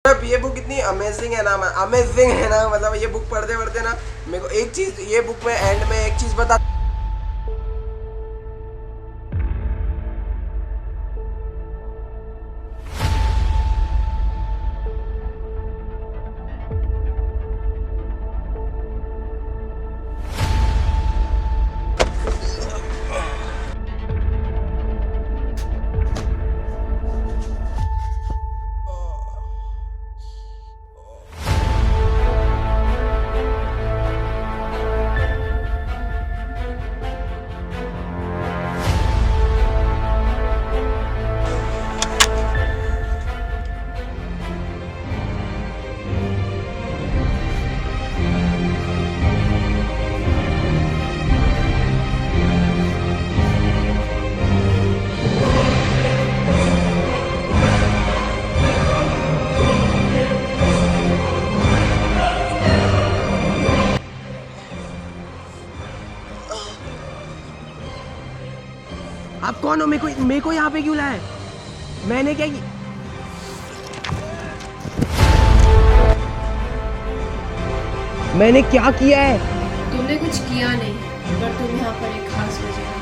अब ये बुक इतनी अमेजिंग है ना, अमेजिंग है ना, मतलब ये बुक पढ़ते पढ़ते ना मेरे को एक चीज, ये बुक में एंड में एक चीज बता। आप कौन हो? मेरे को यहाँ पे क्यों लाए? मैंने क्या की? मैंने क्या किया है? तुमने कुछ किया नहीं, पर तुम यहाँ पर एक खास वजह है।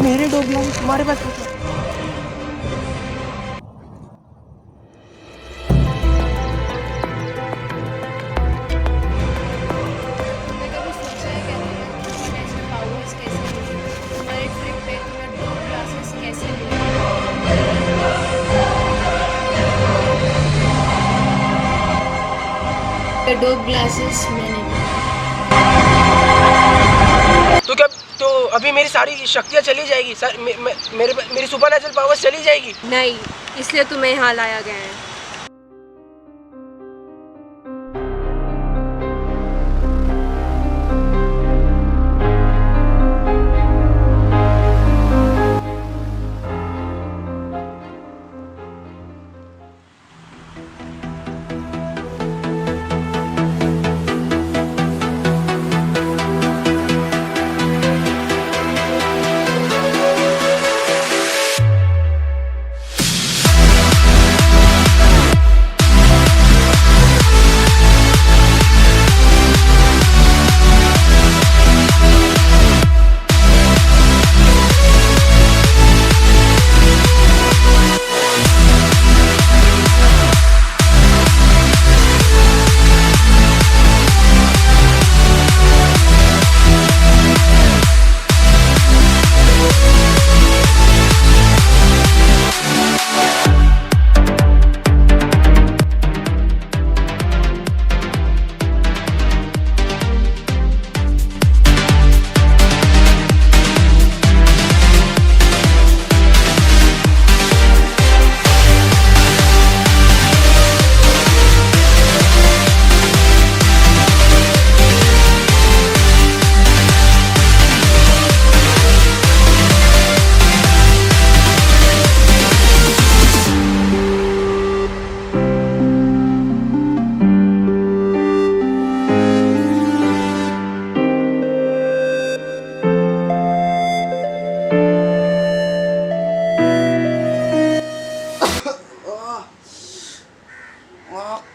मेरे डोबला तुम्हारे पास कैसे? तुमने कभी सोचा है क्या सुपरनैचुरल पावर्स कैसे मिले? तुम्हारे ट्रिप पे तुम्हें 2 ग्लासेस कैसे मिले? ये 2 ग्लासेस मैंने तो क्या, तो अभी मेरी सारी शक्तियाँ चली जाएगी? मेरी सुपरनैचुरल पावर्स चली जाएगी? नहीं, इसलिए तुम्हें यहाँ लाया गया है।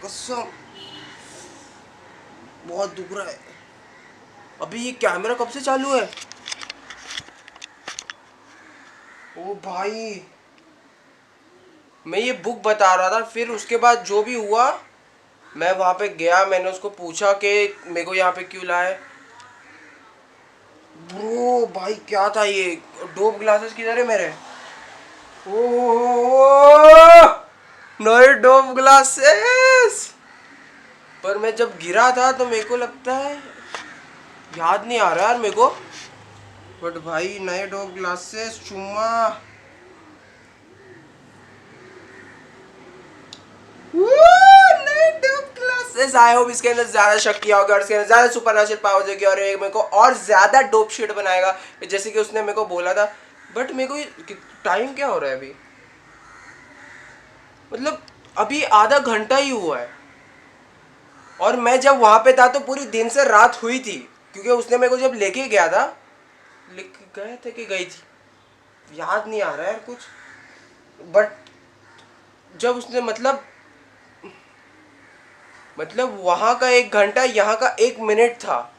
कसम बहुत दुख रहा है। अभी ये कैमरा कब से चालू है? ओ भाई, मैं ये बुक बता रहा था, फिर उसके बाद जो भी हुआ, मैं वहां पे गया, मैंने उसको पूछा कि मेरे को यहाँ पे क्यों लाए। ब्रो भाई क्या था ये? डोप ग्लासेस किधर है मेरे? ओह नए डोप ग्लासेस। पर मैं जब गिरा था तो मेरे को लगता है, याद नहीं आ रहा यार मेरे को, बट भाई नए डोप ग्लासेस चुम्मा। आई होप इसके अंदर ज्यादा शक्तियां होगी और इसके अंदर ज्यादा सुपरनैचुरल पावर्स होगी और ये मेरे को और ज्यादा डोप शिट बनाएगा, जैसे कि उसने मेरे को बोला था। बट मेरे को टाइम क्या हो रहा है अभी? मतलब अभी आधा घंटा ही हुआ है और मैं जब वहां पे था तो पूरी दिन से रात हुई थी, क्योंकि उसने मेरे को जब लेके गया था, लिख गए थे कि गई थी, याद नहीं आ रहा है कुछ, बट जब उसने मतलब वहां का 1 घंटा यहाँ का 1 मिनट था,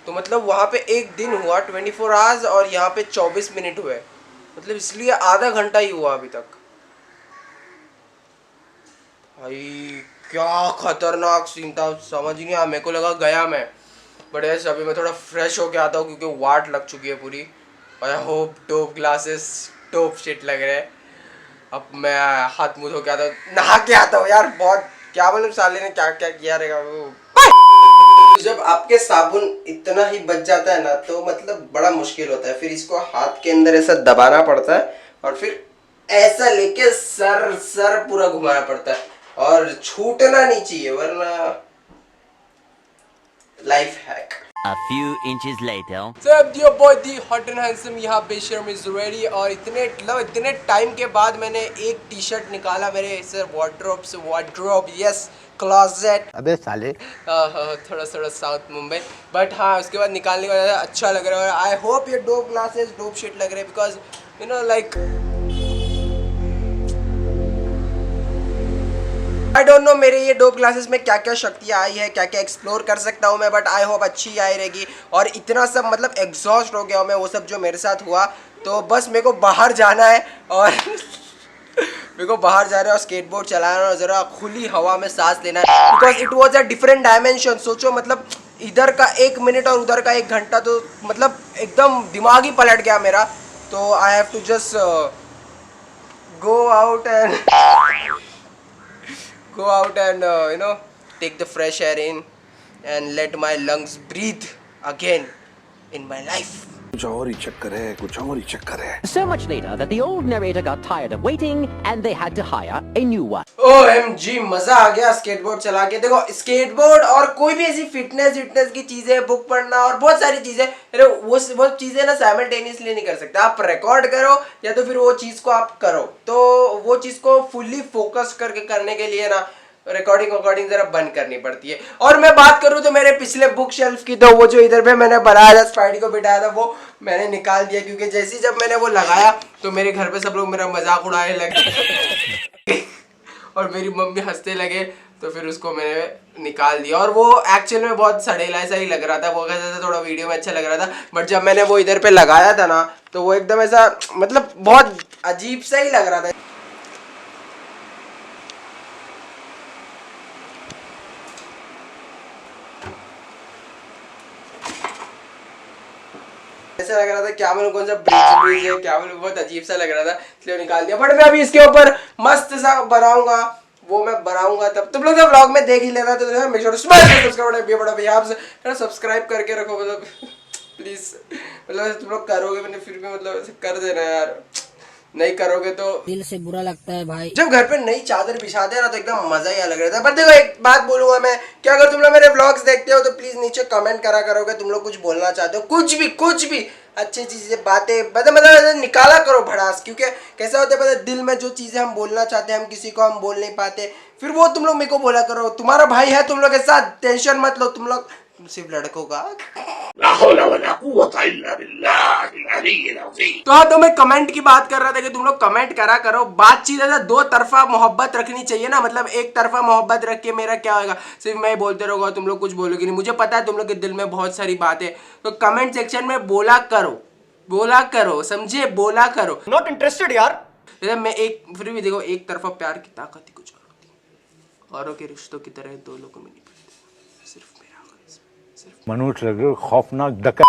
तो मतलब वहां पे एक दिन हुआ 24 आवर्स और यहाँ पे 24 मिनट हुए, मतलब इसलिए आधा घंटा ही हुआ अभी तक। भाई क्या खतरनाक सीन था, समझ नहीं आया, मेरे को लगा गया मैं, बट ऐसे अभी मैं थोड़ा फ्रेश होके आता हूँ क्योंकि वाट लग चुकी है पूरी। I hope dope glasses top shit लग रहे हैं। अब मैं हाथ मुंह धो के आता हूँ, नहा के आता हूँ यार, बहुत क्या बोलूं साले ने क्या क्या किया रहेगा वो। जब आपके साबुन इतना ही बच जाता है ना तो मतलब बड़ा मुश्किल होता है, फिर इसको हाथ के अंदर ऐसा दबाना पड़ता है और फिर ऐसा लेके सर सर पूरा घुमाना पड़ता है और छूटना नहीं चाहिए वरना life hack. A few inches later. सब your boy the hot and handsome यहाँ बेशर्म is ready और इतने टाइम के बाद मैंने एक टी शर्ट निकाला मेरे इस वार्डरोब यस क्लोजेट। अबे साले थोड़ा थोड़ा साउथ मुंबई, बट हाँ उसके बाद निकालने के बाद अच्छा लग रहा है और आई होप ये डोप ग्लासेस डोप शिट लग रहे हैं because you know like I don't know मेरे ये डोप ग्लासेस में क्या क्या शक्तियाँ आई है, क्या क्या एक्सप्लोर कर सकता हूँ मैं, बट आई होप अच्छी आई रहेगी। और इतना सब मतलब एग्जॉस्ट हो गया हूँ मैं वो सब जो मेरे साथ हुआ, तो बस मेरे को बाहर जाना है और मेरे को बाहर जा रहा है और स्केटबोर्ड चलाना और ज़रा खुली हवा में सांस लेना है because it was a different dimension. सोचो मतलब इधर का 1 मिनट और उधर का 1 घंटा, तो मतलब एकदम दिमाग ही पलट गया मेरा। तो I have to just go out and you know take the fresh air in and let my lungs breathe again in my life. कुछ और ही चक्कर है, कुछ और ही चक्कर है। So much later that the old narrator got tired of waiting and they had to hire a new one. OMG मजा आ गया स्केटबोर्ड चला के। देखो स्केटबोर्ड और कोई भी ऐसी फिटनेस की चीजें, बुक पढ़ना और बहुत सारी चीजें, अरे वो चीजें ना साइमल्टेनियसली नहीं कर सकते। आप रिकॉर्ड करो या तो फिर वो चीज को आप करो, तो वो चीज को फुल्ली फोकस करके करने के लिए ना रिकॉर्डिंग जरा बंद करनी पड़ती है। और मैं बात करूं तो मेरे पिछले बुक शेल्फ की, तो वो जो इधर पे मैंने बनाया था स्पाइडी को बिठाया था वो मैंने निकाल दिया क्योंकि जैसे जब मैंने वो लगाया तो मेरे घर पे सब लोग मेरा मजाक उड़ाने लगे और मेरी मम्मी हंसने लगे, तो फिर उसको मैंने निकाल दिया। और वो एक्चुअल में बहुत सड़ेला सा ही लग रहा था, वो कैसे थोड़ा वीडियो में अच्छा लग रहा था, बट जब मैंने वो इधर पे लगाया था ना तो वो एकदम ऐसा मतलब बहुत अजीब सा ही लग रहा था। ऐसा लग रहा था क्या बोलूं, कौन सा ब्रिज है क्या बोलूं, बहुत अजीब सा लग रहा था इसलिए निकाल दिया। बट मैं अभी इसके ऊपर मस्त सा बनाऊंगा, वो मैं बनाऊंगा तब तुम लोग जब व्लॉग में देख ही लेना, तो मेक श्योर सब्सक्राइब करके रखो, मतलब प्लीज, मतलब तुम लोग करोगे मैंने फिर भी मतलब ऐसे कर देना यार, नहीं करोगे तो दिल से बुरा लगता है भाई। जब घर पे नई चादर बिछाते हैं ना तो एकदम मजा ही अलग रहता है। पर देखो एक बात बोलूंगा मैं कि अगर तुम लोग मेरे व्लॉग्स देखते हो तो प्लीज नीचे कमेंट करा करोगे, तुम लोग कुछ बोलना चाहते हो, कुछ भी अच्छी चीजें बातें मतलब निकाला करो भड़ास, क्योंकि कैसा होता है पता है, दिल में जो चीजें हम बोलना चाहते हैं हम किसी को हम बोल नहीं पाते, फिर वो तुम लोग मेरे को बोला करो। तुम्हारा भाई है तुम लोग के साथ, टेंशन मत लो, तुम लोग सिर्फ लड़कों का। तो हाँ, तो मैं कमेंट की बात कर रहा था कि तुम लोग कमेंट करा करो, बातचीत है, दो तरफा मोहब्बत रखनी चाहिए ना, मतलब एक तरफा मोहब्बत रख के मेरा क्या होगा, सिर्फ मैं बोलते रहूंगा तुम लोग कुछ बोलोगे नहीं। मुझे पता है तुम लोग के दिल में बहुत सारी बातें, तो कमेंट सेक्शन में बोला करो, समझे, बोला करो। नॉट इंटरेस्टेड यार। मैं एक फिर भी देखो एक तरफा प्यार की ताकत ही कुछ और होती है, औरों के रिश्तों की तरह दो लोगों में नहीं पड़ती, सिर्फ मेरा मनुष्य लगे खौफनाक डका।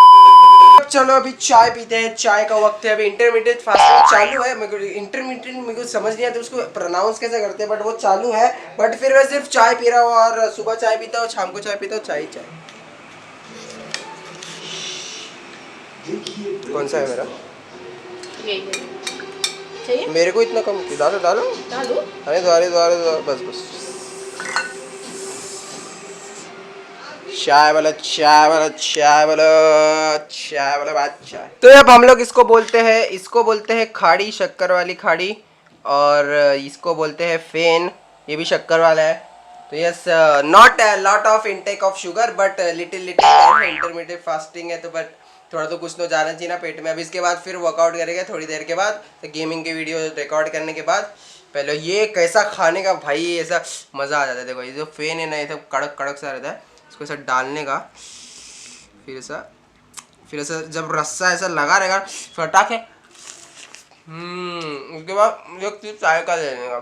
चलो अभी चाय पीते हैं, चाय का वक्त है, अभी इंटरमीडिएट फास्टिंग चालू है। मेरे को समझ नहीं आता उसको प्रोनाउंस कैसे करते हैं, बट वो चालू है। बट फिर मैं सिर्फ चाय पी रहा हूँ और सुबह चाय पीता हूँ, शाम को चाय पीता हूँ, चाय। कौन सा है मेरा? चाहिए मेरे को इतना कम क्यों? डालो अरे द्वारे बस चाय वाला बात चाय। तो अब हम लोग इसको बोलते हैं खाड़ी, शक्कर वाली खाड़ी, और इसको बोलते हैं फेन, ये भी शक्कर वाला है। तो yes, not lot of intake of sugar but little intermediate fasting है, तो बट थोड़ा तो कुछ तो जाना चाहिए ना पेट में। अभी इसके बाद फिर वर्कआउट करेंगे थोड़ी देर के बाद, तो गेमिंग की वीडियो रिकॉर्ड करने के बाद। पहले ये कैसा खाने का भाई, ऐसा मज़ा आ जाता है। देखो ये जो फेन है ना, ये सब कड़क कड़क सा रहता है, इसको ऐसा डालने का, फिर ऐसा जब रस्सा ऐसा लगा रहेगा फटाके, उसके बाद एक चीज चाय का लेने का,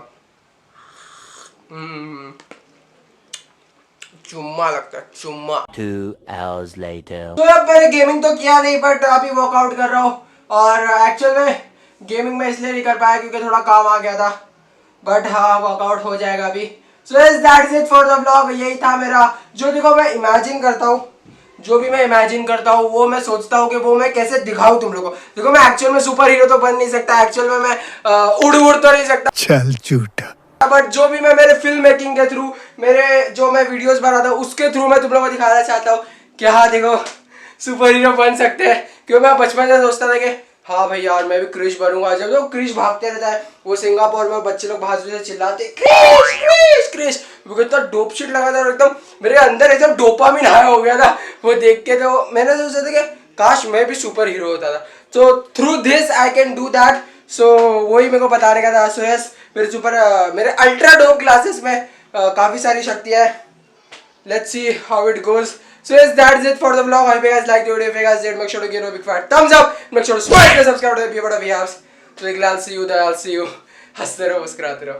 चुम्मा लगता है, चुम्मा। 2 hours later. तो अब मैंने गेमिंग तो किया नहीं, बट अभी वर्कआउट कर रहा हूँ। और एक्चुअल में गेमिंग में इसलिए नहीं कर पाया क्योंकि थोड़ा काम आ गया था, बट हाँ वर्कआउट हो जाएगा अभी। So that's it for the vlog. यही था मेरा, जो देखो मैं इमेजिन करता हूँ, जो भी मैं इमेजिन करता हूँ वो मैं सोचता हूँ कि वो मैं कैसे दिखाऊँ तुम लोगों को। देखो मैं एक्चुअल में सुपर हीरो तो बन नहीं सकता, एक्चुअल में मैं उड़ तो नहीं सकता, चल झूठा। बट जो भी मैं मेरे फिल्म मेकिंग के थ्रू, मेरे जो मैं वीडियोस बनाता हूँ उसके थ्रू मैं तुम लोगों को दिखाना चाहता हूँ कि हाँ देखो सुपर हीरो बन सकते हैं। क्योंकि मैं बचपन से सोचता था कि हाँ भाई यार मैं भी क्रिश बनूंगा। जब तो क्रिश भागते रहता है, वो सिंगापुर में बच्चे लोग बाजू से चिल्लाते क्रिश क्रिश क्रिश, वो कितना डोप शिट लगा था और एकदम मेरे अंदर एकदम डोपामिन हाई हो गया था वो देख के। तो मैंने सोचा था कि काश मैं भी सुपर हीरो होता था। So through this I can do that. So वही मेरे को बताने का था। सो यस, मेरे अल्ट्रा डोप ग्लासेस में काफ़ी सारी शक्तियाँ है। Let's see how it goes. So yes, that's it for the vlog. I hope you guys liked the video. If you guys did, make sure to give it a big fat thumbs up. Make sure to smash the subscribe to be a part of VHabs. So I'll see you there. I'll see you. हंसते रहो, मुस्कुराते रहो।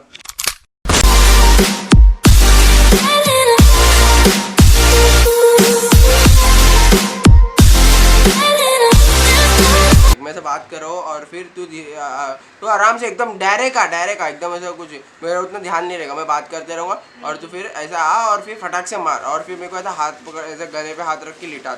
मैं से बात करो और फिर तू आराम से एकदम डायरेक्ट आ एकदम, ऐसा कुछ मेरा उतना ध्यान नहीं रहेगा, मैं बात करते रहूँगा और तू फिर ऐसा आ और फिर फटाक से मार और फिर मेरे को ऐसा हाथ पकड़, ऐसे गले पे हाथ रख के लिटा।